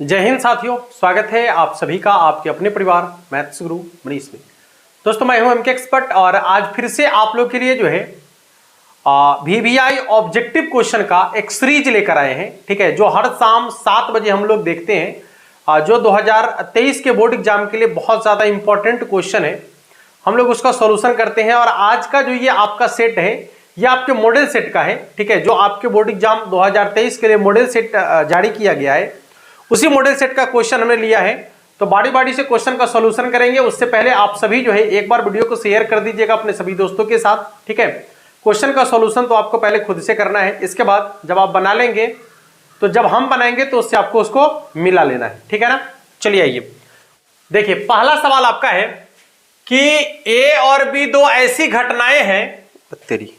जय हिंद साथियों, स्वागत है आप सभी का आपके अपने परिवार मैथ्स गुरु मनीष में। दोस्तों मैं हूं एमके एक्सपर्ट और आज फिर से आप लोग के लिए जो है वीवीआई ऑब्जेक्टिव क्वेश्चन का एक सीरीज लेकर आए हैं। ठीक है, जो हर शाम 7 बजे हम लोग देखते हैं, जो 2023 के बोर्ड एग्जाम के लिए बहुत ज़्यादा इंपॉर्टेंट क्वेश्चन है, हम लोग उसका सॉल्यूशन करते हैं। और आज का जो ये आपका सेट है, ये आपके मॉडल सेट का है। ठीक है, जो आपके बोर्ड एग्जाम 2023 के लिए मॉडल सेट जारी किया गया है, उसी मॉडल सेट का क्वेश्चन हमने लिया है। तो बारी बारी से क्वेश्चन का सॉल्यूशन करेंगे। उससे पहले आप सभी जो है एक बार वीडियो को शेयर कर दीजिएगा अपने सभी दोस्तों के साथ। ठीक है, क्वेश्चन का सॉल्यूशन तो आपको पहले खुद से करना है, इसके बाद जब आप बना लेंगे तो जब हम बनाएंगे तो उससे आपको उसको मिला लेना है। ठीक है ना, चलिए आइए देखिए, पहला सवाल आपका है कि ए और बी दो ऐसी घटनाएं हैं, तेरी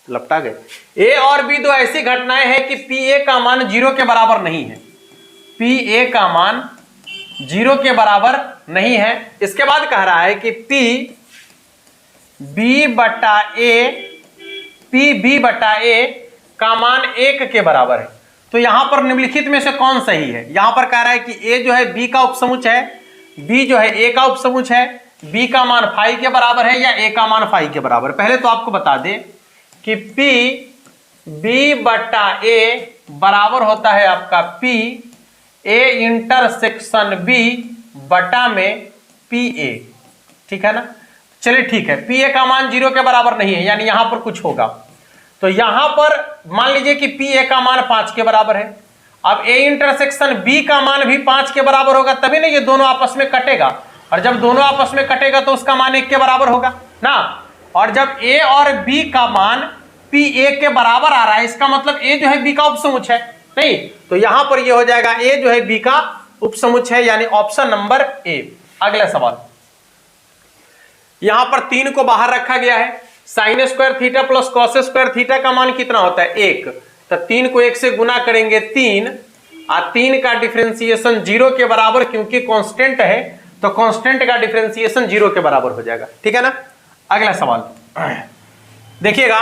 लपटा गए, ए और बी दो ऐसी घटनाएं हैं कि पी ए का मान 0 के बराबर नहीं है। पी ए का मान 0 के बराबर नहीं है। इसके बाद कह रहा है कि पी बी बटा ए का मान 1 के बराबर है। तो यहां पर निम्नलिखित में से कौन सही है? यहां पर कह रहा है कि ए जो है बी का उपसमुच है, बी जो है ए का उपसमुच है, बी का मान 5 के बराबर है या ए का मान 5 के बराबर। पहले तो आपको बता दें कि पी बी बटा ए बराबर होता है आपका पी ए इंटरसेक्शन बी बटा में पी ए। ठीक है ना, चलिए ठीक है, पी ए का मान 0 के बराबर नहीं है, यानी यहां पर कुछ होगा। तो यहां पर मान लीजिए कि पी ए का मान 5 के बराबर है। अब ए इंटरसेक्शन बी का मान भी 5 के बराबर होगा, तभी ना ये दोनों आपस में कटेगा। और जब दोनों आपस में कटेगा तो उसका मान 1 के बराबर होगा ना। और जब ए और बी का मान पी ए के बराबर आ रहा है, इसका मतलब ए जो है बी का उपसमुच है नहीं, तो यहां पर ये हो जाएगा ए जो है बी का उपसमुच है, यानी ऑप्शन नंबर ए। अगला सवाल, यहां पर 3 को बाहर रखा गया है। Sine square theta plus cos square theta का मान कितना होता है? 1। तो 3 को 1 से गुना करेंगे 3, और 3 का डिफरेंशिएशन 0 के बराबर, क्योंकि कांस्टेंट है तो कांस्टेंट का डिफरेंशिएशन 0 के बराबर हो जाएगा। ठीक है ना। अगला सवाल देखिएगा,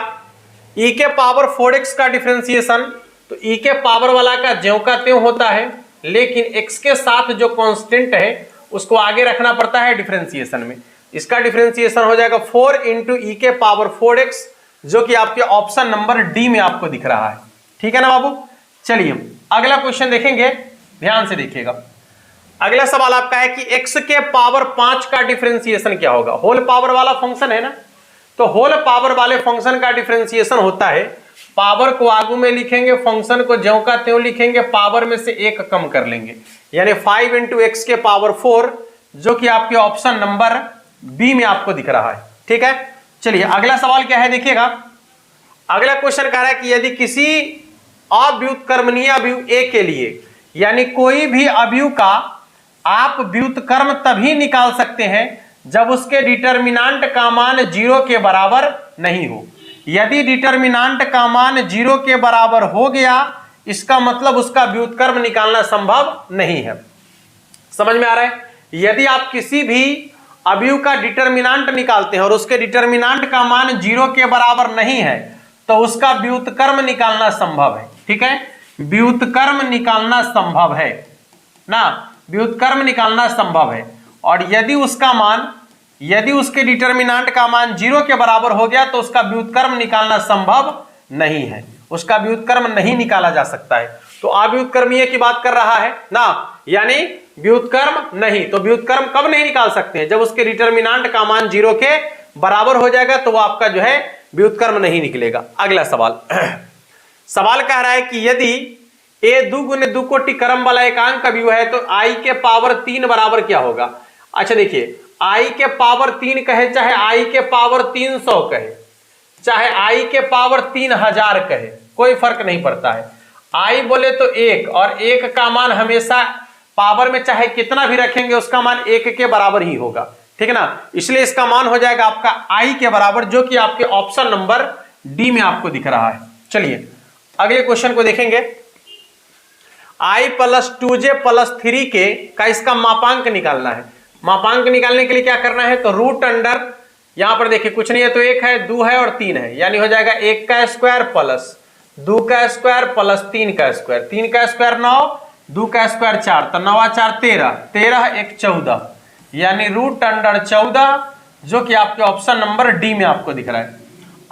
e के पावर 4x का डिफरेंशिएशन, तो e के पावर वाला का ज्यों का त्यों होता है, लेकिन x के साथ जो कांस्टेंट है उसको आगे रखना पड़ता है डिफरेंशिएशन में। इसका डिफरेंशिएशन हो जाएगा 4 इंटू ई के पावर 4x, जो कि आपके ऑप्शन नंबर डी में आपको दिख रहा है। ठीक है ना बाबू। चलिए अगला क्वेश्चन देखेंगे, ध्यान से देखिएगा। अगला सवाल आपका है कि x के पावर 5 का डिफरेंशिएशन क्या होगा? होल पावर वाला फंक्शन है ना, तो होल पावर वाले फंक्शन का डिफरेंशिएशन होता है, पावर को आगू में लिखेंगे, फंक्शन को ज्यों का त्यों लिखेंगे, पावर में से 1 कम कर लेंगे, यानी 5 इंटू एक्स के पावर 4, जो कि आपके ऑप्शन नंबर बी में आपको दिख रहा है। ठीक है, चलिए अगला सवाल क्या है देखिएगा। अगला क्वेश्चन कह रहा है कि यदि किसी अव्युत्क्रमणीय अवयव ए के लिए, यानी कोई भी अवयव का आप व्युत्क्रम तभी निकाल सकते हैं जब उसके डिटर्मिनेंट का मान 0 के बराबर नहीं हो। यदि डिटर्मिनेंट का मान 0 के बराबर हो गया, इसका मतलब उसका व्युत्क्रम निकालना संभव नहीं है। समझ में आ रहा है? यदि आप किसी भी अवयव का डिटर्मिनेंट निकालते हैं और उसके डिटर्मिनेंट का मान 0 के बराबर नहीं है, तो उसका व्युत्क्रम निकालना संभव है। ठीक है, व्युत्क्रम निकालना संभव है ना, व्युत्क्रम निकालना संभव है। और यदि उसके डिटर्मिनेंट का मान 0 के बराबर हो गया तो उसका व्युत्क्रम निकालना संभव नहीं है, उसका व्युत्क्रम नहीं निकाला जा सकता है। तो अव्युत्क्रमीय की बात कर रहा है ना, यानी व्युत्क्रम नहीं। तो व्युत्क्रम कब नहीं निकाल सकते हैं? जब उसके डिटर्मिनेंट का मान 0 के बराबर हो जाएगा, तो वो आपका जो है व्युत्क्रम नहीं निकलेगा। अगला सवाल सवाल कह रहा है कि यदि ए 2 गुने 2 कोटि क्रम वाला एकांक अवयव है, तो आई के पावर 3 बराबर क्या होगा? अच्छा देखिए, आई के पावर 3 कहे, चाहे आई के पावर 300 कहे, चाहे आई के पावर 3000 कहे, कोई फर्क नहीं पड़ता है। आई बोले तो 1, और 1 का मान हमेशा पावर में चाहे कितना भी रखेंगे उसका मान 1 के बराबर ही होगा। ठीक है ना, इसलिए इसका मान हो जाएगा आपका आई के बराबर, जो कि आपके ऑप्शन नंबर डी में आपको दिख रहा है। चलिए अगले क्वेश्चन को देखेंगे। आई प्लस 2j प्लस 3k का इसका मापांक निकालना है। मापांक निकालने के लिए क्या करना है? तो रूट अंडर, यहां पर देखिए कुछ नहीं है तो 1 है, 2 है और 3 है, यानी हो जाएगा 1 का स्क्वायर प्लस 2 का स्क्वायर प्लस 3 का स्क्वायर। 3 का स्क्वायर 9, 2 का स्क्वायर 4, तो 9 4 13, 13 1 14, यानी √14 जो कि आपके ऑप्शन नंबर डी में आपको दिख रहा है।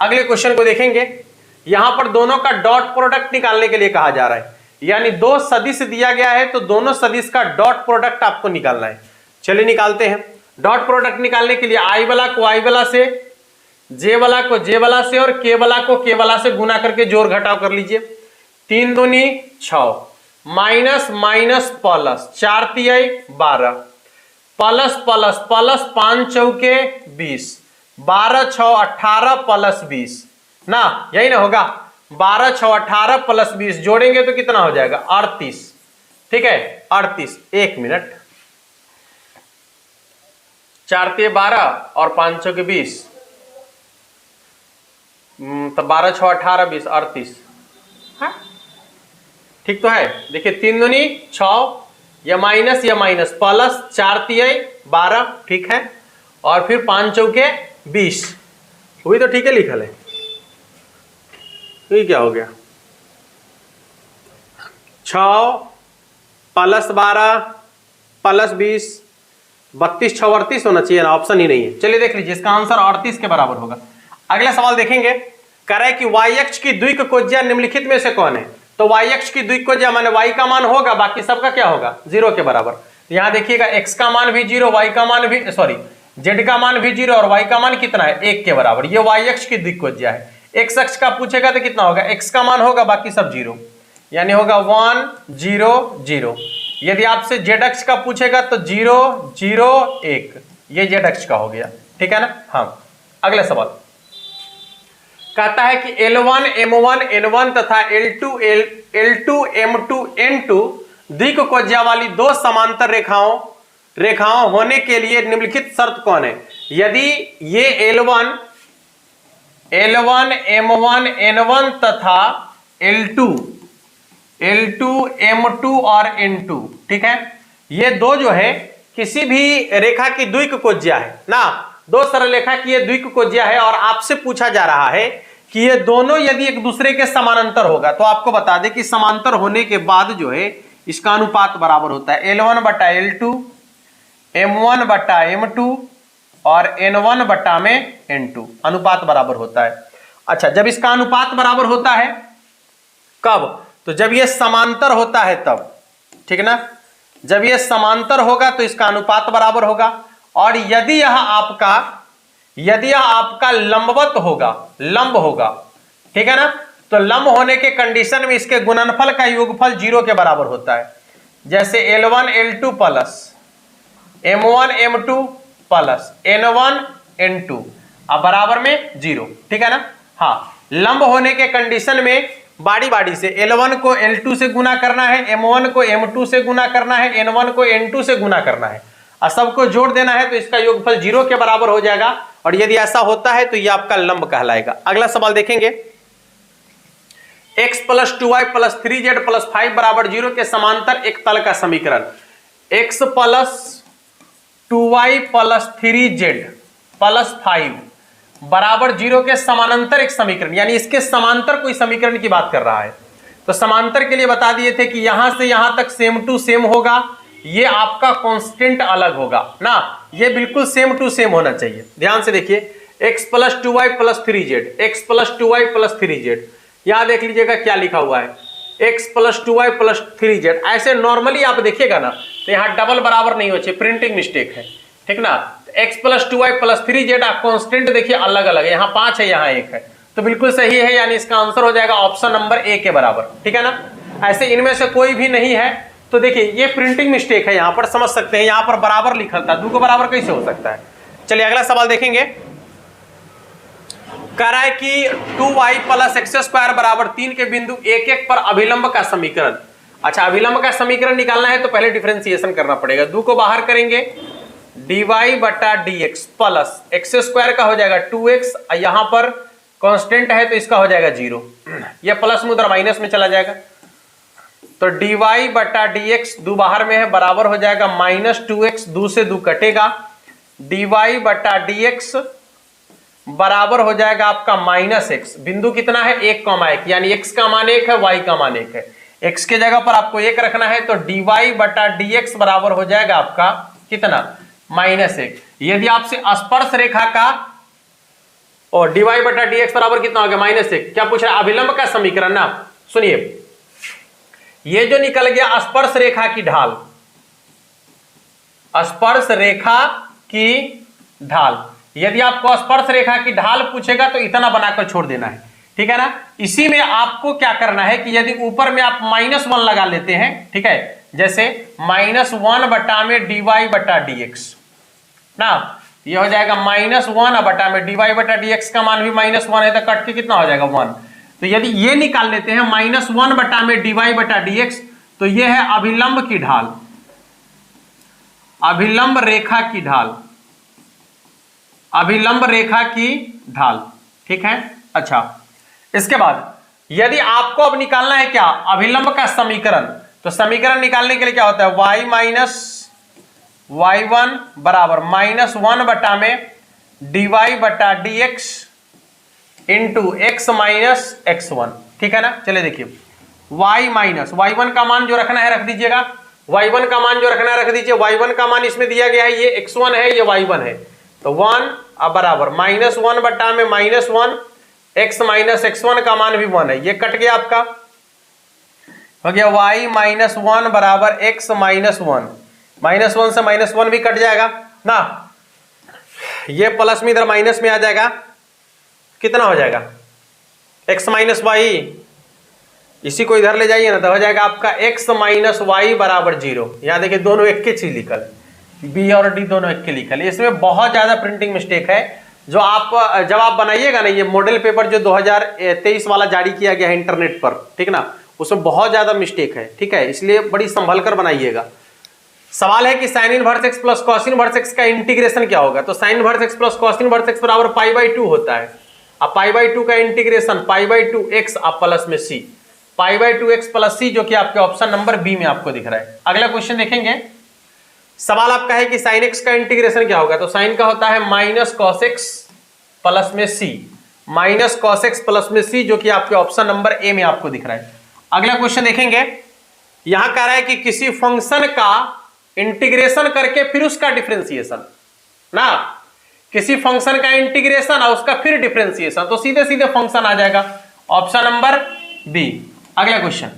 अगले क्वेश्चन को देखेंगे, यहां पर दोनों का डॉट प्रोडक्ट निकालने के लिए कहा जा रहा है, यानी दो सदिश दिया गया है तो दोनों सदिश का डॉट प्रोडक्ट आपको निकालना है। चलिए निकालते हैं। डॉट प्रोडक्ट निकालने के लिए आई वाला को आई वाला से, जे वाला को जे वाला से और के वाला को के वाला से गुना करके जोड़ घटाव कर लीजिए। 3 दूनी 6, माइनस माइनस प्लस, 4 तिहाई 12, प्लस प्लस प्लस, 5 चौके 20, 12 6 18 प्लस 20 ना, यही ना होगा। 12 6 18 प्लस 20 जोड़ेंगे तो कितना हो जाएगा 38। ठीक है 38। 1 मिनट, 4 तिहाई 12 और 5 चौके 20, तो 12 6 18 20 38। हाँ ठीक तो है। देखिए 3 दूनी 6, या माइनस प्लस, 4 तिहाई 12, ठीक है, और फिर 5 चौके 20, वही तो ठीक है लिखल है। ये क्या हो गया 6 प्लस 12 प्लस 20, 32 6 38 होना चाहिए ना, ऑप्शन ही नहीं है। चलिए देख लीजिए, इसका आंसर 38 के बराबर होगा। अगला सवाल देखेंगे, कह रहा है कि y अक्ष की द्विक कोज्या निम्नलिखित में से कौन है। तो y अक्ष की द्विक कोज्या माने y का मान होगा, बाकी सबका क्या होगा 0 के बराबर। यहां देखिएगा x का मान भी 0, y का मान भी z का मान भी 0 और y का मान कितना है 1 के बराबर। ये y अक्ष की द्विक कोज्या है। x अक्ष का पूछेगा तो कितना होगा, x का मान होगा बाकी सब 0, यानी होगा 1 0 0। यदि आपसे z अक्ष का पूछेगा तो 0 0 1, ये z अक्ष का हो गया। ठीक है ना। हाँ अगला सवाल कहता है कि L1 M1 N1 तथा L2 M2 N2 द्विक कोज्या वाली दो समांतर रेखाओं होने के लिए निम्नलिखित शर्त कौन है। यदि ये L1 M1 N1 तथा L2 M2 और N2, ठीक है, ये दो जो है किसी भी रेखा की द्विक कोज्या है ना, दो सरल रेखा की ये द्विक कोज्या है, और आपसे पूछा जा रहा है कि ये दोनों यदि एक दूसरे के समानांतर होगा तो आपको बता दें कि समांतर होने के बाद जो है इसका अनुपात बराबर होता है L1 बटा L2, M1 बटा M2 और N1 बटा में N2, अनुपात बराबर होता है। अच्छा, जब इसका अनुपात बराबर होता है कब, तो जब ये समांतर होता है तब, ठीक है ना। जब ये समांतर होगा तो इसका अनुपात बराबर होगा, और यदि यह आपका लंबवत होगा, लंब होगा, ठीक है ना, तो लंब होने के कंडीशन में इसके गुणनफल का योगफल 0 के बराबर होता है। जैसे L1 L2 plus M1 M2 plus N1 N2 अब बराबर में 0, ठीक है ना। हाँ, लंब होने के कंडीशन में बारी बारी से L1 को L2 से गुना करना है, M1 को M2 से गुना करना है, N1 को N2 से गुना करना है, और सबको जोड़ देना है, तो इसका योगफल 0 के बराबर हो जाएगा। और यदि ऐसा होता है तो यह आपका लंब कहलाएगा। अगला सवाल देखेंगे, x plus 2y plus 3z plus 5 बराबर 0 के समांतर एक तल का समीकरण। x plus 2y plus 3z plus 5 बराबर 0 के समानांतर एक समीकरण, यानी इसके समांतर कोई समीकरण की बात कर रहा है। तो समांतर के लिए बता दिए थे कि यहां से यहां तक सेम टू सेम होगा, ये आपका कांस्टेंट अलग होगा ना, ये बिल्कुल सेम टू सेम होना चाहिए। ध्यान से देखिए, x plus 2y plus 3z, x plus 2y plus 3z, यहां देख लीजिएगा क्या लिखा हुआ है, x plus 2y plus 3z। ऐसे नॉर्मली आप देखिएगा ना तो यहाँ डबल बराबर नहीं हो चाहिए, प्रिंटिंग मिस्टेक है, ठीक ना। x plus 2y plus 3z आप कांस्टेंट देखिए अलग अलग है, यहाँ 5 है यहाँ 1 है, तो बिल्कुल सही है, यानी इसका आंसर हो जाएगा ऑप्शन नंबर ए के बराबर, ठीक है ना। ऐसे इनमें से कोई भी नहीं है तो देखिए ये प्रिंटिंग मिस्टेक है, यहां पर समझ सकते हैं, यहां पर बराबर लिखा था, दो को बराबर कैसे हो सकता है। चलिए अगला सवाल देखेंगे, कह रहा है कि 2y प्लस एक्स स्क्वायर बराबर 3 के बिंदु 1 1 पर अभिलंब का समीकरण। अच्छा, अभिलंब का समीकरण निकालना है तो पहले डिफरेंशिएशन करना पड़ेगा, 2 को बाहर करेंगे, dy बटा dx प्लस एक्स स्क्वायर का हो जाएगा 2x, यहां पर कांस्टेंट है तो इसका हो जाएगा 0, यह प्लस में उधर माइनस में चला जाएगा, तो dy बटा dx 2 बाहर में है, बराबर हो जाएगा माइनस 2x, 2 से 2 कटेगा, dy बटा dx बराबर हो जाएगा आपका माइनस x। बिंदु कितना है 1, यानी x का मान 1 है, y का मान 1 है, x के जगह पर आपको 1 रखना है, तो dy बटा dx बराबर हो जाएगा आपका कितना, -1। यदि आपसे स्पर्श रेखा का और dy बटा dx बराबर कितना हो गया, -1, क्या पूछ रहा है, अभिलंब का समीकरण ना। सुनिए, ये जो निकल गया स्पर्श रेखा की ढाल, स्पर्श रेखा की ढाल, यदि आपको स्पर्श रेखा की ढाल पूछेगा तो इतना बनाकर छोड़ देना है, ठीक है ना। इसी में आपको क्या करना है कि यदि ऊपर में आप -1 लगा लेते हैं, ठीक है, जैसे -1 बटा में dy बटा dx ना, ये हो जाएगा -1 बटा में dy बटा dx का मान भी -1 है, तो कट के कितना हो जाएगा 1। तो यदि ये निकाल लेते हैं -1 बटा में dy बटा dx, तो ये है अभिलंब की ढाल, अभिलंब रेखा की ढाल, अभिलंब रेखा की ढाल, ठीक है। अच्छा, इसके बाद यदि आपको अब निकालना है क्या, अभिलंब का समीकरण, तो समीकरण निकालने के लिए क्या होता है, y माइनस y1 बराबर -1 बटा में dy बटा dx into x minus x1, ठीक है ना। चलिए देखिए, y माइनस y1 का मान जो रखना है रख दीजिएगा, y1 का मान जो रखना है रख दीजिए, y1 का मान इसमें दिया गया है, ये x1 है, ये y1 है, तो 1 अब बराबर -1 बटा में -1, x माइनस x1 का मान भी 1 है, ये कट गया आपका, हो गया y माइनस 1 बराबर x माइनस 1, -1 से -1 भी कट जाएगा ना, ये प्लस में इधर माइनस में आ जाएगा, कितना हो जाएगा, x माइनस वाई, इसी को इधर ले जाइए ना, तो हो जाएगा आपका x माइनस वाई बराबर 0। यहाँ देखिए दोनों एक के चीज लिखल, b और d दोनों एक के लिखल, इसमें बहुत ज्यादा प्रिंटिंग मिस्टेक है, जो आप जब आप बनाइएगा ना, ये मॉडल पेपर जो 2023 वाला जारी किया गया है इंटरनेट पर, ठीक ना, उसमें बहुत ज्यादा मिस्टेक है, ठीक है, इसलिए बड़ी संभल कर बनाइएगा। सवाल है कि sine inverse x plus cos inverse x का इंटीग्रेशन क्या होगा, तो sine inverse x plus cos inverse x बराबर π/2 होता है। अब π/2 का इंटीग्रेशन π/2 x आप प्लस में c, π/2 x प्लस c, जो कि आपके ऑप्शन नंबर बी में आपको दिख रहा है। अगला क्वेश्चन देखेंगे, सवाल आपका है कि साइन x का इंटीग्रेशन क्या होगा, तो साइन का होता है माइनस कॉस x प्लस में c, minus cos x plus में c, जो कि आपके ऑप्शन नंबर ए में आपको दिख रहा है। अगला क्वेश्चन देखेंगे, यहां कह रहा है कि किसी फंक्शन का इंटीग्रेशन करके फिर उसका डिफरेंशिएशन ना, किसी फंक्शन का इंटीग्रेशन और उसका फिर डिफरेंशिएशन, तो सीधे सीधे फंक्शन आ जाएगा, ऑप्शन नंबर बी। अगला क्वेश्चन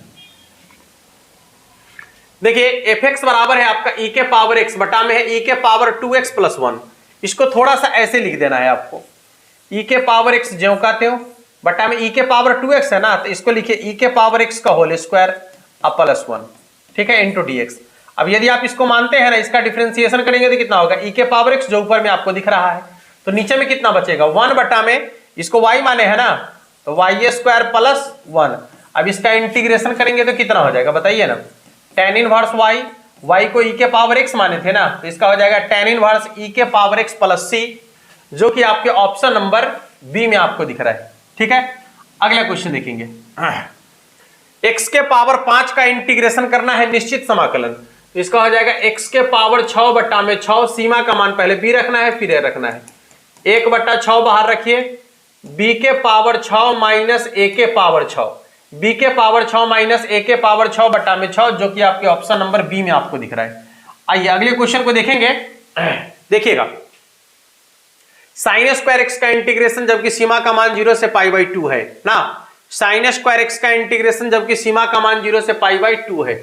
देखिए, fx बराबर है आपका e के पावर x बटा में है e के पावर 2x प्लस 1, इसको थोड़ा सा ऐसे लिख देना है आपको, e के पावर x ज्यों का त्यों बटा में e के पावर 2x है ना, तो इसको लिखिए e के पावर x का होल स्क्वायर अब प्लस 1, ठीक है, इंटू dx। अब यदि आप इसको मानते हैं ना, इसका डिफरेंशिएशन करेंगे तो कितना होगा, e के पावर x जो ऊपर में आपको दिख रहा है, तो नीचे में कितना बचेगा, 1 बटा में, इसको y माने है ना, तो y स्क्वायर प्लस 1। अब इसका इंटीग्रेशन करेंगे तो कितना हो जाएगा बताइए ना, tan इनवर्स y को e के पावर x माने थे ना, तो इसका हो जाएगा tan इनवर्स e के पावर x प्लस c, जो कि आपके ऑप्शन नंबर बी में आपको दिख रहा है, ठीक है। अगला क्वेश्चन देखेंगे, x के पावर 5 का इंटीग्रेशन करना है निश्चित समाकलन, तो इसका हो जाएगा x के पावर 6 बटा में 6, सीमा का मान पहले b रखना है फिर a रखना है, 1 बटा 6 बाहर रखिए, b के पावर 6 माइनस a के पावर 6, b के पावर 6 माइनस a के पावर 6 बटा में 6, जो कि आपके ऑप्शन नंबर बी में आपको दिख रहा है। आइए अगले क्वेश्चन को देखेंगे, देखिएगा, साइन स्क्वायर x का इंटीग्रेशन जबकि सीमा का मान 0 से π/2 है ना, साइन स्क्वायर x का इंटीग्रेशन जबकि सीमा का मान 0 से π/2 है,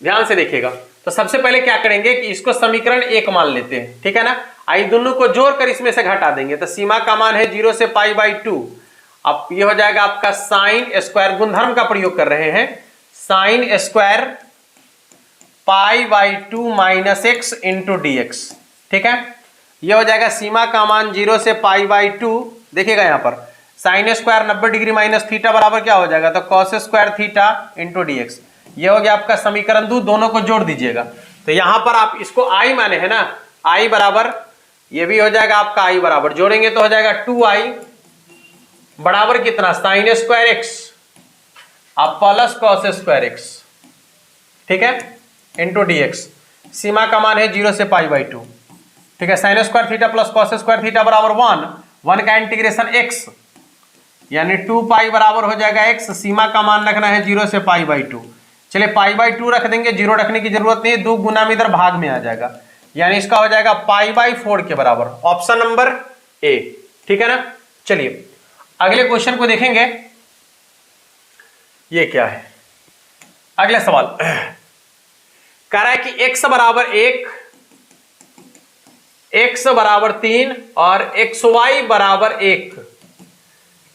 ध्यान से देखिएगा। तो सबसे पहले क्या करेंगे कि इसको समीकरण 1 मान लेते हैं, ठीक है ना, आई दोनों को जोड़कर इसमें से घटा देंगे, तो सीमा का मान है 0 से π/2, अब ये हो जाएगा आपका साइन स्क्वायर, गुणधर्म का प्रयोग कर रहे हैं, sine square π/2 minus x into dx, ठीक है, ये हो जाएगा सीमा का मान 0 से π/2, देखिएगा यहाँ पर sine square 90 degree minus theta बराबर क्या हो जाएगा, तो cos square theta into dx, ये हो गया आपका समीकरण 2, दोनों को जोड़ दीजिएगा, तो यहां पर आप इसको i माने है ना, i बराबर, ये भी हो जाएगा आपका i बराबर, जोड़ेंगे तो हो जाएगा 2i बराबर कितना, साइन स्क्वायर x अब प्लस कॉस स्क्वायर x, ठीक है, इंटू dx, सीमा का मान है 0 से π/2, ठीक है, sine square theta plus cos square theta बराबर 1 का इंटीग्रेशन x, यानी 2 पाई बराबर हो जाएगा x। सीमा का मान रखना है 0 से π/2। चलिए π/2 रख देंगे, 0 रखने की जरूरत नहीं है, 2 गुना में इधर भाग में आ जाएगा, यानी इसका हो जाएगा π/4 के बराबर। ऑप्शन नंबर ए, ठीक है ना। चलिए अगले क्वेश्चन को देखेंगे। ये क्या है, अगला सवाल कह रहा है कि x बराबर 1, x बराबर 3 और xy बराबर 1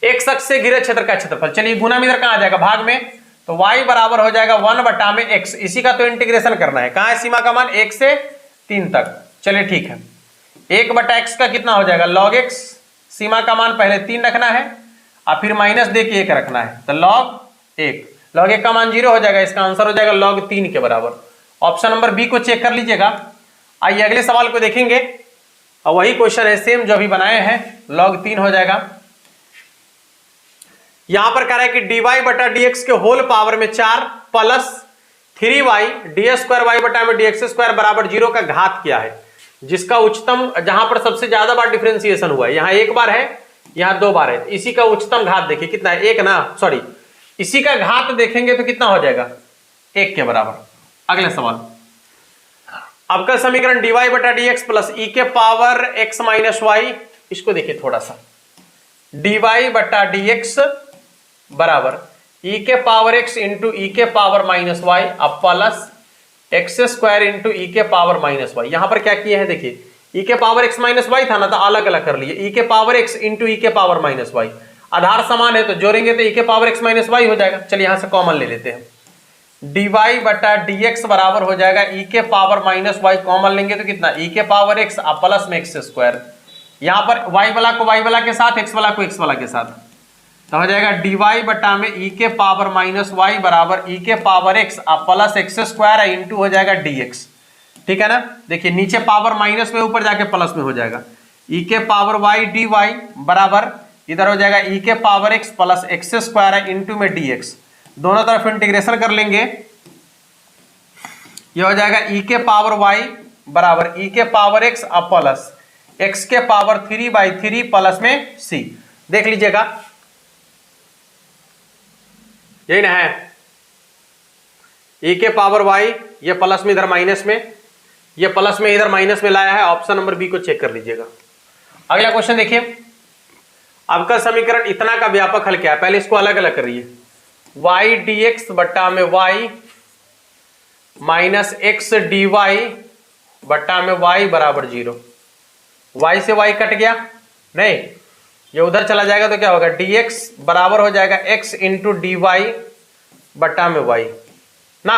x अक्ष से घिरे क्षेत्र का क्षेत्रफल। चलिए गुना में इधर कहां आ जाएगा, भाग में, तो y बराबर हो जाएगा 1/x। इसी का तो इंटीग्रेशन करना है। कहां है सीमा का मान, 1 से 3 तक। चलिए ठीक है, 1/x का कितना हो जाएगा log x। सीमा का मान पहले 3 रखना है और फिर माइनस दे के 1 रखना है, तो log 1। log 1 का मान 0 हो जाएगा, इसका आंसर हो जाएगा log 3 के बराबर। ऑप्शन नंबर बी को चेक कर लीजिएगा। आइए अगले सवाल को देखेंगे, और वही क्वेश्चन है सेम जो अभी बनाए हैं, log 3 हो जाएगा। यहां पर कह रहा है कि dy/dx के होल पावर में 4 प्लस 3y ds²y/dx² बराबर 0 का घात क्या है, जिसका उच्चतम, जहां पर सबसे ज्यादा बार डिफरेंशिएशन हुआ है, यहां 1 बार है, यहां 2 बार है। इसी का उच्चतम घात देखिए कितना है, 1 ना, सॉरी, इसी का घात देखेंगे तो कितना हो जाएगा, 1 के बराबर। अगला सवाल, अब का समीकरण dy/dx प्लस e के पावर x माइनस वाई, इसको देखिए थोड़ा सा, dy/dx बराबर e के पावर x इंटू e के पावर माइनस वाई अब प्लस x² इंटू e के पावर माइनस वाई। यहां पर क्या किए हैं देखिए, e के पावर x माइनस वाई था ना, तो अलग अलग कर लिए, e के पावर x इंटू e के पावर माइनस वाई। आधार समान है तो जोड़ेंगे तो e के पावर x माइनस वाई हो जाएगा। चलिए यहां से कॉमन ले लेते हैं, dy/dx बराबर हो जाएगा e के पावर माइनस वाई, कॉमन लेंगे तो कितना, e के पावर x अब प्लस में x²। यहां पर y वाला को y वाला के साथ, x वाला को x वाला के साथ, तो हो जाएगा dy में e के पावर माइनस वाई बराबर e के पावर x अब प्लस x² इंटू हो जाएगा dx। ठीक है ना, देखिए नीचे पावर माइनस में, ऊपर जाके प्लस में हो जाएगा, e के पावर y dy बराबर इधर हो जाएगा e के power x plus x² into में dx। दोनों तरफ इंटीग्रेशन कर लेंगे, ये हो जाएगा e के पावर y बराबर e के पावर x अब प्लस x के पावर 3/3 प्लस में c। देख लीजिएगा, यही ना है, e के पावर y, ये प्लस में इधर माइनस में, ये प्लस में इधर माइनस में लाया है। ऑप्शन नंबर बी को चेक कर लीजिएगा। अगला क्वेश्चन देखिए, अब का समीकरण इतना का व्यापक हल क्या है, पहले इसको अलग अलग करिए, y dx बट्टा में y माइनस x dy बट्टा में y बराबर 0। y से y कट गया, नहीं, ये उधर चला जाएगा तो क्या होगा, dx बराबर हो जाएगा x इंटू dy बट्टा में y ना,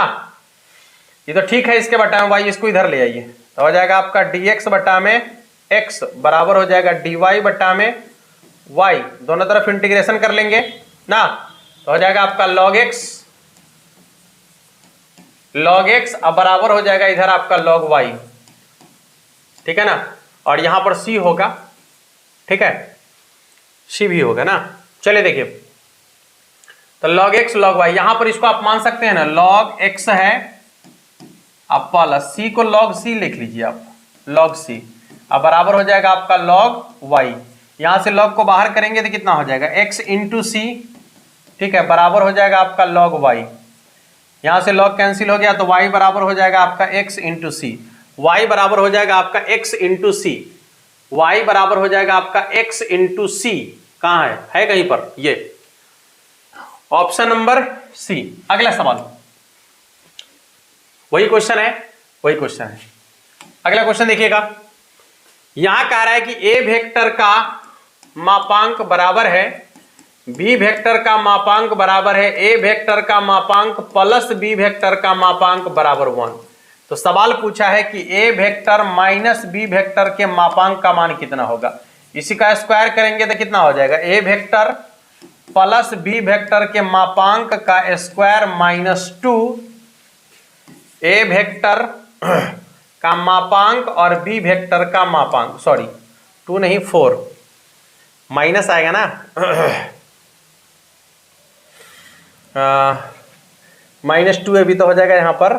ये तो ठीक है, इसके बट्टा में y, इसको इधर ले आइए, तो हो जाएगा आपका dx बट्टा में x बराबर हो जाएगा dy बट्टा में y। दोनों तरफ इंटीग्रेशन कर लेंगे ना, तो हो जाएगा आपका log x अब बराबर हो जाएगा इधर आपका log y। ठीक है ना, और यहां पर c होगा, ठीक है, c भी होगा ना। चलिए देखिए, तो log x log y, यहां पर इसको आप मान सकते हैं ना, log x है अब प्लस c को log c लिख लीजिए आप, log c अब बराबर हो जाएगा आपका log y। यहां से log को बाहर करेंगे तो कितना हो जाएगा, x इंटू c, ठीक है, बराबर हो जाएगा आपका log y। यहां से log कैंसिल हो गया तो y बराबर हो जाएगा आपका x इंटू सी, y बराबर हो जाएगा आपका x इंटू सी, y बराबर हो जाएगा आपका x इंटू सी। कहां है कहीं पर, ये ऑप्शन नंबर सी। अगला सवाल वही क्वेश्चन है, अगला क्वेश्चन देखिएगा, यहां कह रहा है कि a वेक्टर का मापांक बराबर है b वेक्टर का मापांक बराबर है a वेक्टर का मापांक प्लस b वेक्टर का मापांक बराबर 1। तो सवाल पूछा है कि a vector minus b vector के मापांक का मान कितना होगा। इसी का स्क्वायर करेंगे तो कितना हो जाएगा, a vector plus b vector के मापांक का स्क्वायर माइनस 2, a वेक्टर का मापांक और b वेक्टर का मापांक, सॉरी 2 नहीं 4, माइनस आएगा ना, माइनस 2ab तो हो जाएगा यहाँ पर,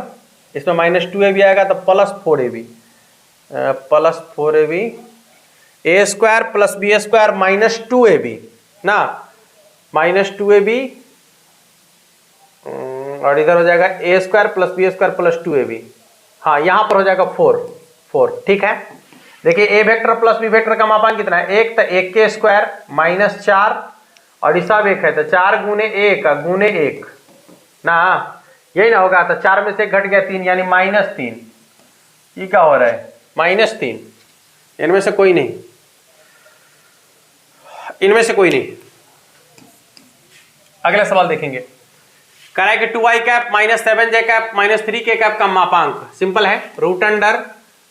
इसमें माइनस 2ab आएगा तो plus 4ab, plus 4ab, a square plus b square minus 2ab ना, -2ab और इधर हो जाएगा a square plus B square plus 2ab। हाँ, यहां पर हो जाएगा 4। ठीक है, देखिए a vector plus b vector का मापांक कितना है? 1, तो 1 के स्क्वायर -4 और ये सब 1 है तो 4 गुने 1 गुने 1 ना, यही ना होगा। तो 4 में से 1 घट गया 3 यानी -3। ये क्या हो रहा है? -3। इनमें से कोई नहीं, इनमें से कोई नहीं। अगला सवाल देखेंगे, कह रहा है कि 2i cap -7j cap -3k cap का मापांक सिंपल है, रूट अंडर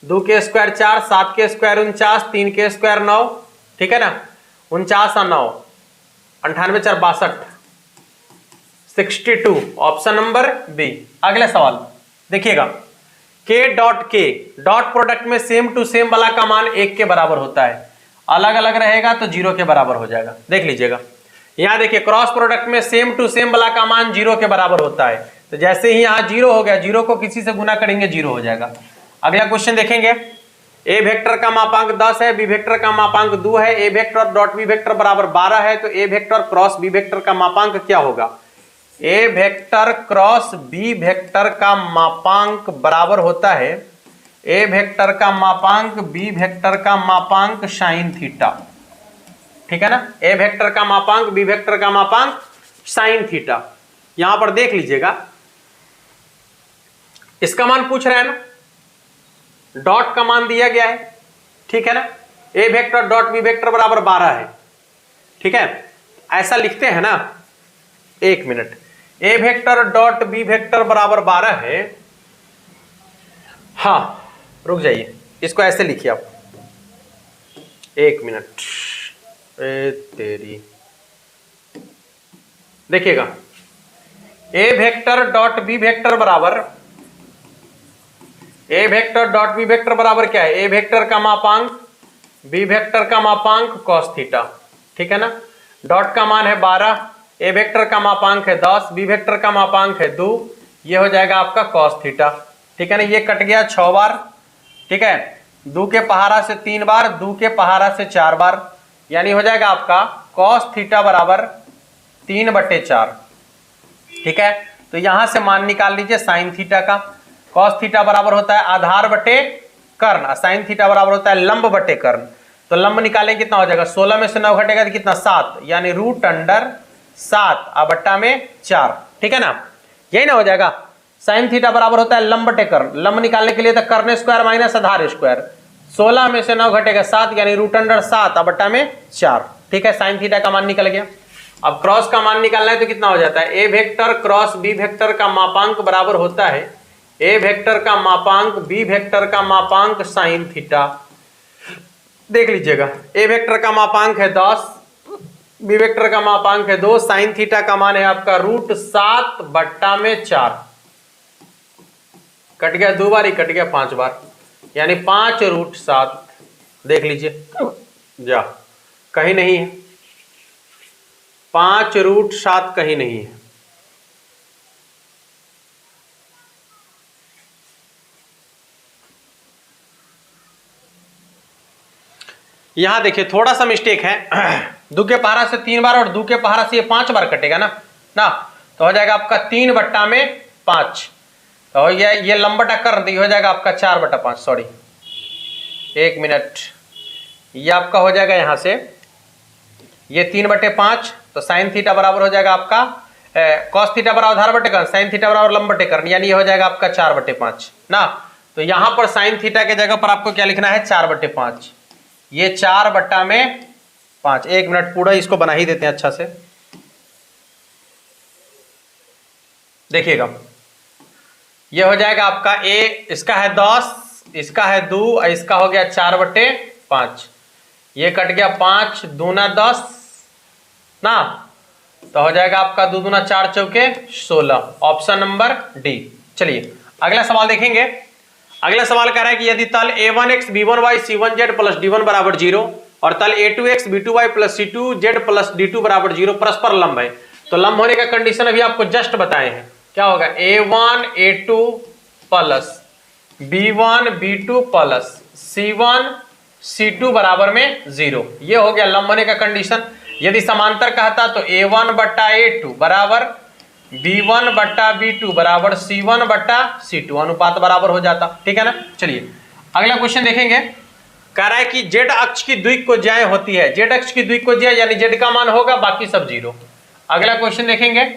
2 के स्क्वायर 4, 7 के स्क्वायर 49, 3 के स्क्वायर 9, ठीक है ना, 49 और 9 98 4 62 62, ऑप्शन नंबर बी। अगला सवाल देखिएगा, k dot k dot product में सेम टू सेम वाला का मान 1 के बराबर होता है, अलग अलग रहेगा तो 0 के बराबर हो जाएगा। देख लीजिएगा, यहां देखिए क्रॉस प्रोडक्ट में सेम टू सेम वाला का मान 0 के बराबर होता है, तो जैसे ही यहां 0 हो गया, 0 को किसी से गुना करेंगे 0 हो जाएगा। अगला क्वेश्चन देखेंगे, ए वेक्टर का मापांक 10 है, बी वेक्टर का मापांक 2 है, ए वेक्टर डॉट बी वेक्टर बराबर 12 है, तो ए वेक्टर क्रॉस बी वेक्टर का मापांक क्या होगा? ए वेक्टर क्रॉस बी वेक्टर का मापांक बराबर होता है ए वेक्टर का मापांक बी वेक्टर का मापांक साइन थीटा, ठीक है ना। ए वेक्टर का मापांक बी वेक्टर का मापांक साइन थीटा। यहां पर देख लीजिएगा, इसका मान पूछ रहा है ना, डॉट का मान दिया गया है, ठीक है ना। ए वेक्टर डॉट बी वेक्टर बराबर 12 है, ठीक है, ऐसा लिखते हैं ना। 1 मिनट, ए वेक्टर डॉट बी वेक्टर बराबर 12 है। हाँ, रुक जाइए, इसको ऐसे लिखिए आप। 1 मिनट, ए तेरी, देखिएगा, ए वेक्टर डॉट बी वेक्टर बराबर, ए वेक्टर डॉट बी वेक्टर बराबर क्या है? ए वेक्टर का मापांक बी वेक्टर का मापांक कॉस थीटा, ठीक है ना। डॉट का मान है 12, ए वेक्टर का मापांक है 10, बी वेक्टर का मापांक है 2, ये हो जाएगा आपका कॉस थीटा, ठीक है ना। ये कट गया 6 बार, ठीक है, 2 के पहाड़ा से 3 बार, 2 के पहाड़ा से 4 बार, यानी हो जाएगा आपका कॉस थीटा बराबर 3/4, ठीक है। तो यहां से मान निकाल लीजिए साइन थीटा का। कॉस थीटा बराबर होता है आधार बटे कर्ण, साइन थीटा बराबर होता है लंब बटे कर्ण। तो लंब निकालेंगे कितना हो जाएगा? 16 में से 9 घटेगा तो कितना? 7, यानी रूट अंडर 7 बट्टा में 4, ठीक है ना। यही ना हो जाएगा, साइन थीटा बराबर होता है लंब बटे कर्ण। लंब निकालने के लिए तो कर्ण स्क्वायर माइनस आधार स्क्वायर, 16 में से 9 घटेगा 7, यानी रूट अंडर 7 बट्टा में 4, ठीक है। साइन थीटा का मान निकल गया। अब क्रॉस का मान निकालना है तो कितना हो जाता है? ए वेक्टर क्रॉस बी वेक्टर का मापांक बराबर होता है ए वेक्टर का मापांक बी वेक्टर का मापांक साइन थीटा। देख लीजिएगा, ए वेक्टर का मापांक है 10, बी वेक्टर का मापांक है 2, साइन थीटा का मान है आपका रूट 7 बट्टा में 4, कट गया 2 बार, ही कट गया 5 बार, यानी 5 रूट 7। देख लीजिए, जा कहीं नहीं है, 5 रूट 7 कहीं नहीं है। यहां देखिए थोड़ा सा मिस्टेक है, 2 के पहाड़ा से 3 बार और 2 के पहाड़ा से ये 5 बार कटेगा ना, तो हो जाएगा आपका 3 बट्टा में 5, तो ये लंबा कर दी, हो जाएगा आपका 4 बट्टा 5, सॉरी 1 मिनट, ये आपका हो जाएगा यहां से ये 3 बटे 5, तो साइन थीटा बराबर हो जाएगा आपका कॉस थीटा बराबर आधार बटे कर्ण, साइन थीटा बराबर लंब बटे कर्ण, यानी ये हो जाएगा आपका 4 बटे 5 ना। तो यहां पर साइन थीटा के जगह पर आपको क्या लिखना है? 4 बटे 5, ये 4 बट्टा में 5। 1 मिनट, पूरा इसको बना ही देते हैं अच्छा से। देखिएगा, ये हो जाएगा आपका ए, इसका है 10, इसका है 2, इसका हो गया 4 बटे 5, ये कट गया 5 दूना 10 ना, तो हो जाएगा आपका 2 दूना 4 चौके 16, ऑप्शन नंबर डी। चलिए अगला सवाल देखेंगे। अगला सवाल कह रहा है कि यदि तल a1x b1y c1z plus d1 बराबर 0 और तल a2x b2y plus c2z plus d2 बराबर 0 परस्पर लंब है, तो लंब होने का कंडीशन अभी आपको जस्ट बताए हैं, क्या होगा? a1 a2 plus b1 b2 plus c1 c2 बराबर में 0, ये हो गया लंब होने का कंडीशन। यदि समांतर कहता तो A1 बट्टा A2 बराबर B1 बट्टा B2 बराबर C1 बट्टा C2, अनुपात बराबर हो जाता। ठीक है ना। चलिए अगला क्वेश्चन देखेंगे। कह रहा है कि जेड अक्ष की द्विकोज्याएं होती है, जेड अक्ष की द्विकोज्या यानी जेड का मान होगा, बाकी सब जीरो। अगला क्वेश्चन देखेंगे।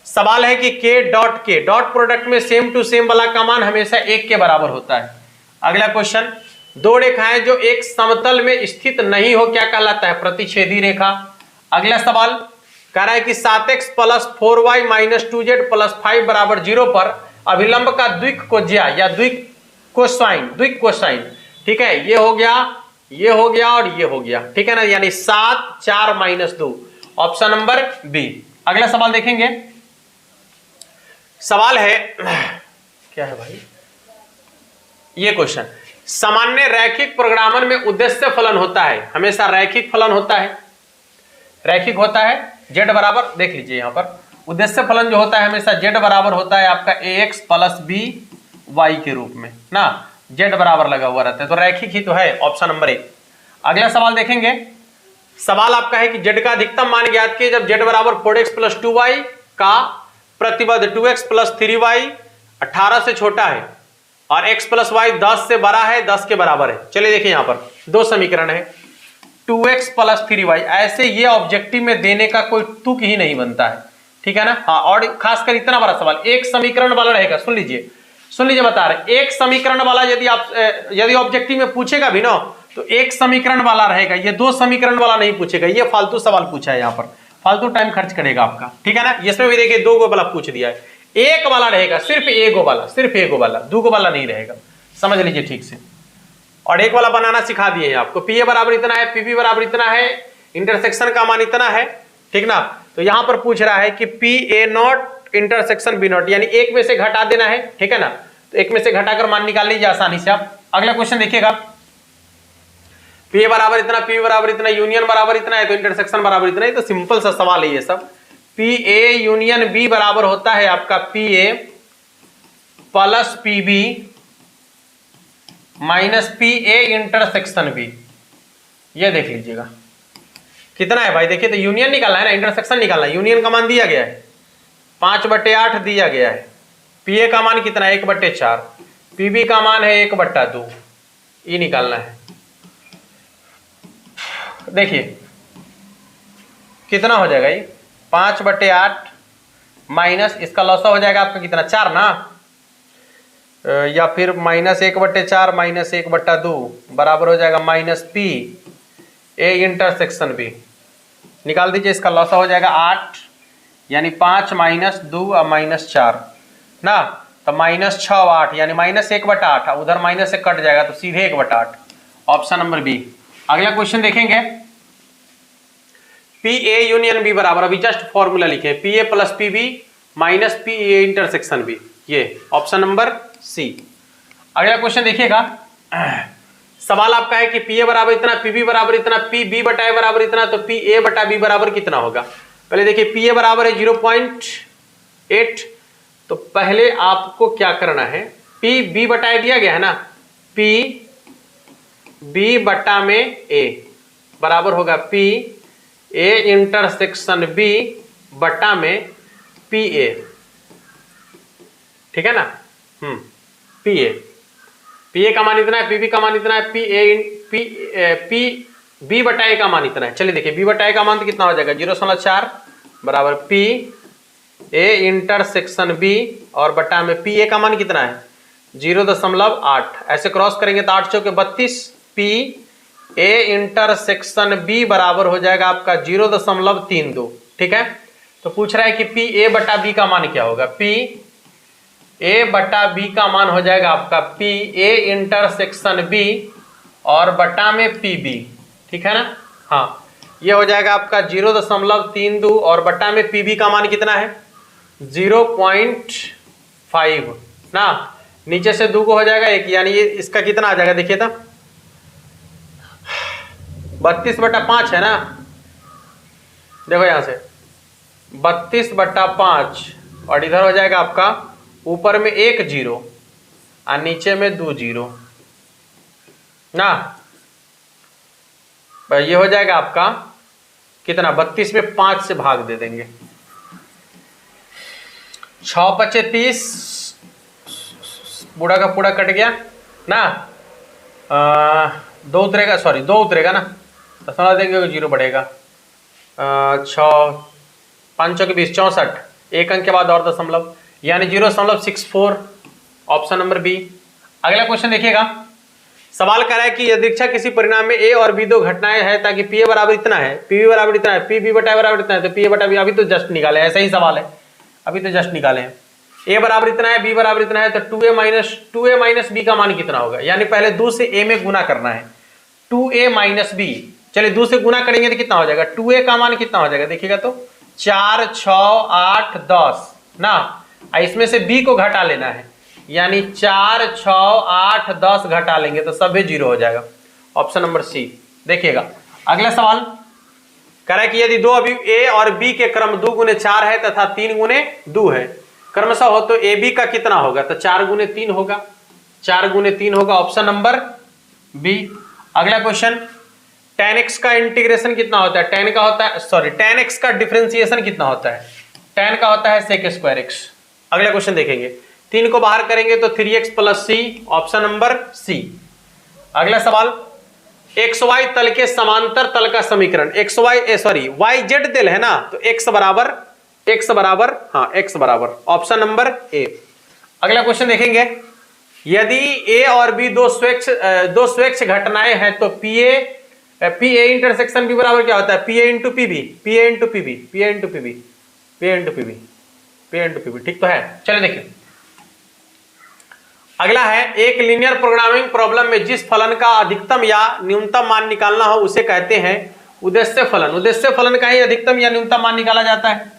सवाल है कि के डॉट प्रोडक्ट में सेम टू सेम वाला का मान हमेशा 1 के बराबर होता है। अगला क्वेश्चन, दो रेखाएं जो एक समतल में स्थित नहीं हो क्या कहलाता है? प्रतिच्छेदी रेखा। अगला सवाल कह रहा है कि 7x plus 4y minus 2z plus 5 बराबर 0 पर अभिलंब का द्विकोज्या या द्विकोसाइन, ठीक है, ये हो गया और ये हो गया। ठीक है ना, यानी 7 4 माइनस 2, ऑप्शन नंबर बी। अगला सवाल देखेंगे। सवाल है क्या है भाई, ये क्वेश्चन, सामान्य रैखिक प्रोग्रामन में उद्देश्य फलन होता है, हमेशा रैखिक फलन होता है, रैखिक होता है। जेड बराबर देख लीजिए यहां पर, उद्देश्य फलन जो होता है हमेशा जेड बराबर होता है आपका ax प्लस बी वाई के रूप में ना, जेड बराबर लगा हुआ रहता है, तो रैखिक ही तो है, ऑप्शन नंबर 1। अगला सवाल देखेंगे। सवाल आपका है कि जेड का अधिकतम मान ज्ञात किए जब जेड बराबर 4x प्लस 2y का प्रतिबद्ध 2x प्लस 3y 18 से छोटा है और x प्लस वाई 10 से बड़ा है, 10 के बराबर है। चलिए देखिए यहां पर दो समीकरण है, 2x प्लस 3y, ऐसे ये ऑब्जेक्टिव में देने का कोई तुक ही नहीं बनता है। ठीक है ना। हाँ, और खासकर इतना बड़ा सवाल एक समीकरण वाला रहेगा, सुन लीजिए बता रहे, एक समीकरण वाला यदि ऑब्जेक्टिव में पूछेगा भी ना तो एक समीकरण वाला रहेगा, ये दो समीकरण वाला नहीं पूछेगा। ये फालतू सवाल पूछा है, यहाँ पर फालतू टाइम खर्च करेगा आपका। ठीक है ना। इसमें भी देखिए 2 गो वाला पूछ दिया है, एक वाला रहेगा, सिर्फ एगो वाला, 2 गो वाला नहीं रहेगा, समझ लीजिए ठीक से। और एक वाला बनाना सिखा दिए हैं आपको, पी ए बराबर इतना है, पीबी बराबर इतना है, इंटरसेक्शन का मान इतना है। ठीक ना। तो यहां पर पूछ रहा है कि P A not intersection B not, यानी एक में से घटा देना है। ठीक है ना, तो एक में से घटाकर मान निकाल लीजिए आसानी से आप। अगला क्वेश्चन देखिएगा, पी ए बराबर इतना, पी बराबर इतना, यूनियन बराबर इतना है, तो इंटरसेक्शन बराबर इतना है। तो सिंपल सा सवाल है ये सब। पी ए यूनियन बी बराबर होता है आपका P A plus P B minus P A intersection B. ये देख लीजिएगा कितना है भाई, देखिए तो यूनियन निकालना है ना, इंटरसेक्शन निकालना है। यूनियन का मान दिया गया है 5/8 दिया गया है, पी ए का मान कितना है 1/4, पी बी का मान है 1/2, ये निकालना है। देखिए कितना हो जाएगा, ये 5/8 माइनस इसका लॉसा हो जाएगा आपका कितना 4 ना, या फिर माइनस 1/4 माइनस 1/2 बराबर हो जाएगा minus P A intersection B. निकाल दीजिए, इसका लॉसा हो जाएगा 8, यानी 5 माइनस 2 और माइनस 4 ना, तो माइनस 6 और 8 यानी माइनस 1/8, उधर माइनस से कट जाएगा तो सीधे 1/8, ऑप्शन नंबर बी। अगला क्वेश्चन देखेंगे। पी ए यूनियन बी बराबर, अभी जस्ट फॉर्मूला लिखे, P A plus P B minus P A intersection B, ये ऑप्शन नंबर सी। अगला क्वेश्चन देखिएगा। सवाल आपका है कि पी ए बराबर इतना, पी बी बराबर इतना, पी बी बटा ए बराबर इतना, तो पी ए बटा बी बराबर कितना होगा। पहले देखिए पी ए बराबर है 0.8, तो पहले आपको क्या करना है, पी बी बटा ए दिया गया है ना, पी बी बटा में ए बराबर होगा पी ए इंटरसेक्शन बी बटा में पी ए। ठीक है ना। पी ए का मान इतना है, पी बी का मान इतना है, पी बी बटा ए का मान इतना है। चलिए देखिए बी बटा ए का मान तो कितना हो जाएगा 0.4 बराबर पी ए इंटरसेक्शन बी और बटा में पी ए का मान कितना है 0.8, ऐसे क्रॉस करेंगे तो 8 चौके 32, पी ए इंटरसेक्शन बी बराबर हो जाएगा आपका 0.32। ठीक है। तो पूछ रहा है कि पी ए बटा बी का मान क्या होगा, पी ए बटा बी का मान हो जाएगा आपका पी ए इंटरसेक्शन बी और बटा में पी बी। ठीक है ना। हाँ, ये हो जाएगा आपका 0.32 और बटा में पी बी का मान कितना है 0.5 ना, नीचे से 2 को हो जाएगा 1, यानी ये इसका कितना आ जाएगा देखिए तो 32/5 है ना, देखो यहां से 32/5 और इधर हो जाएगा आपका ऊपर में 1 0 और नीचे में 2 0 ना, ये हो जाएगा आपका कितना 32 में 5 से भाग दे देंगे, 6 पचे 30, बूढ़ा का पूरा कट गया ना, 2 उतरेगा, सॉरी 2 उतरेगा ना, दशमलव देंगे तो 0 बढ़ेगा, 6 5 के 20 64, एक अंक के बाद और दशमलव, यानी 0.64, ऑप्शन नंबर बी। अगला क्वेश्चन देखिएगा, सवाल कर रहा है कि यदि किसी परिणाम में ए और बी दो घटनाएं हैं ताकि पी ए बराबर इतना है, पी बी बराबर इतना है, पी बी बटा बराबर इतना है, तो पी ए बटा बी अभी तो जस्ट निकाले, ऐसा ही सवाल है, अभी तो जस्ट निकाले हैं। ए बराबर इतना है, बी बराबर इतना है, तो 2a माइनस बी का मान कितना होगा, यानी पहले 2 से a में गुना करना है, 2a माइनस बी, चलिए 2 से गुना करेंगे तो कितना हो जाएगा, 2a का मान कितना हो जाएगा देखिएगा तो 4 6 8 10 ना, इसमें से b को घटा लेना है, यानी 4 6 8 10 घटा लेंगे तो सभी 0 हो जाएगा, ऑप्शन नंबर सी। देखिएगा अगला सवाल कह रहा है कि यदि दो अवयव a और b के क्रम 2 गुने 4 है तथा 3 गुने 2 है क्रमशः हो, तो ए बी का कितना होगा, तो 4 गुने 3 होगा, 4 गुने 3 होगा, ऑप्शन नंबर बी। अगला क्वेश्चन, tan x का इंटीग्रेशन कितना होता है, tan का होता है, सॉरी tan x का डिफरेंशिएशन कितना होता है, tan का होता है sec स्क्वायर x। अगला क्वेश्चन देखेंगे, 3 को बाहर करेंगे तो 3x प्लस सी, ऑप्शन नंबर सी। अगला सवाल, एक्स वाई तल के समांतर तल का समीकरण, X Y sorry Y Z तल है ना, तो x बराबर हाँ x बराबर, ऑप्शन नंबर ए। अगला क्वेश्चन देखेंगे, यदि a और b दो स्वेच्छ घटनाएं हैं तो पी ए इंटरसेक्शन b बराबर क्या होता है, P A into P B, P A into P B, P A into P B, P A into P B, P A into P B, ठीक तो है। चलिए देखिए अगला है, एक लीनियर प्रोग्रामिंग प्रॉब्लम में जिस फलन का अधिकतम या न्यूनतम मान निकालना हो उसे कहते हैं उद्देश्य फलन। उद्देश्य फलन का ही अधिकतम या न्यूनतम मान निकाला जाता है।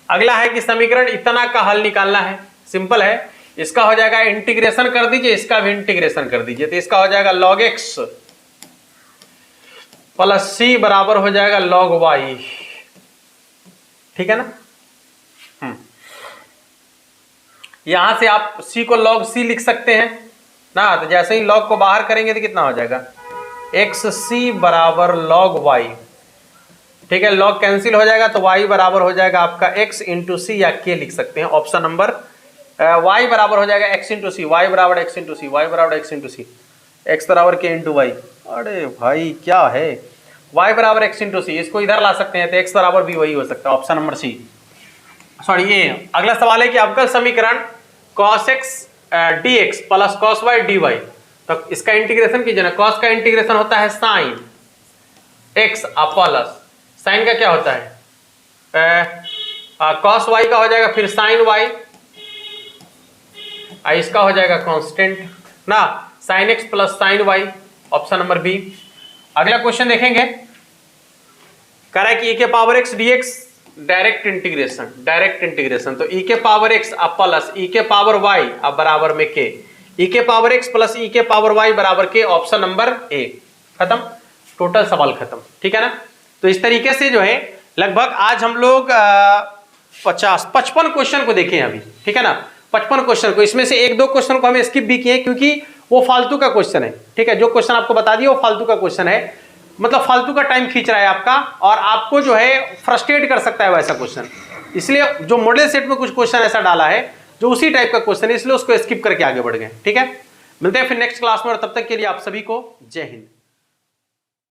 अगला है कि समीकरण इतना का हल निकालना है, सिंपल है, इसका हो जाएगा इंटीग्रेशन कर दीजिए, इसका भी इंटीग्रेशन कर दीजिए, तो इसका हो जाएगा log x प्लस सी बराबर हो जाएगा log y, ठीक है ना। यहां से आप c को log c लिख सकते हैं ना, तो जैसे ही log को बाहर करेंगे तो कितना हो जाएगा, xc बराबर log y, ठीक है, log कैंसिल हो जाएगा तो y बराबर हो जाएगा आपका x इंटू सी, या k लिख सकते हैं, ऑप्शन नंबर y बराबर हो जाएगा x इंटू सी, y बराबर x इंटू सी, y बराबर x इंटू सी, x बराबर k इंटू वाई। अरे भाई क्या है, y बराबर x इंटू सी, इसको इधर ला सकते हैं तो x बराबर भी वही हो सकता है, ऑप्शन नंबर सी, सॉरी ये। अगला सवाल है कि अवकल समीकरण cos x dx plus cos y dy, तो इसका इंटीग्रेशन कीजिए ना, cos का इंटीग्रेशन होता है sin x प्लस साइन का क्या होता है cos y का हो जाएगा फिर sin y, इसका हो जाएगा कांस्टेंट ना, sin x plus sin y, option number B. अगला क्वेश्चन देखेंगे, कह रहा है कि e के power x dx direct integration, तो e के पावर x प्लस e के पावर y अब बराबर में k, e के पावर x प्लस e के पावर y बराबर k, ऑप्शन नंबर ए। खत्म, टोटल सवाल खत्म, ठीक है ना। तो इस तरीके से जो है लगभग आज हम लोग 55 क्वेश्चन को देखे हैं अभी, ठीक है ना, 55 क्वेश्चन को, इसमें से 1-2 क्वेश्चन को हमें स्किप भी किए क्योंकि वो फालतू का क्वेश्चन है, ठीक है, जो क्वेश्चन आपको बता दिया वो फालतू का क्वेश्चन है, मतलब फालतू का टाइम खींच रहा है आपका और आपको जो है फ्रस्ट्रेट कर सकता है वैसा क्वेश्चन, इसलिए जो मॉडल सेट में कुछ क्वेश्चन ऐसा डाला है जो उसी टाइप का क्वेश्चन है, इसलिए उसको स्किप करके आगे बढ़ गए, ठीक है। मिलते हैं फिर नेक्स्ट क्लास में, और तब तक के लिए आप सभी को जय हिंद।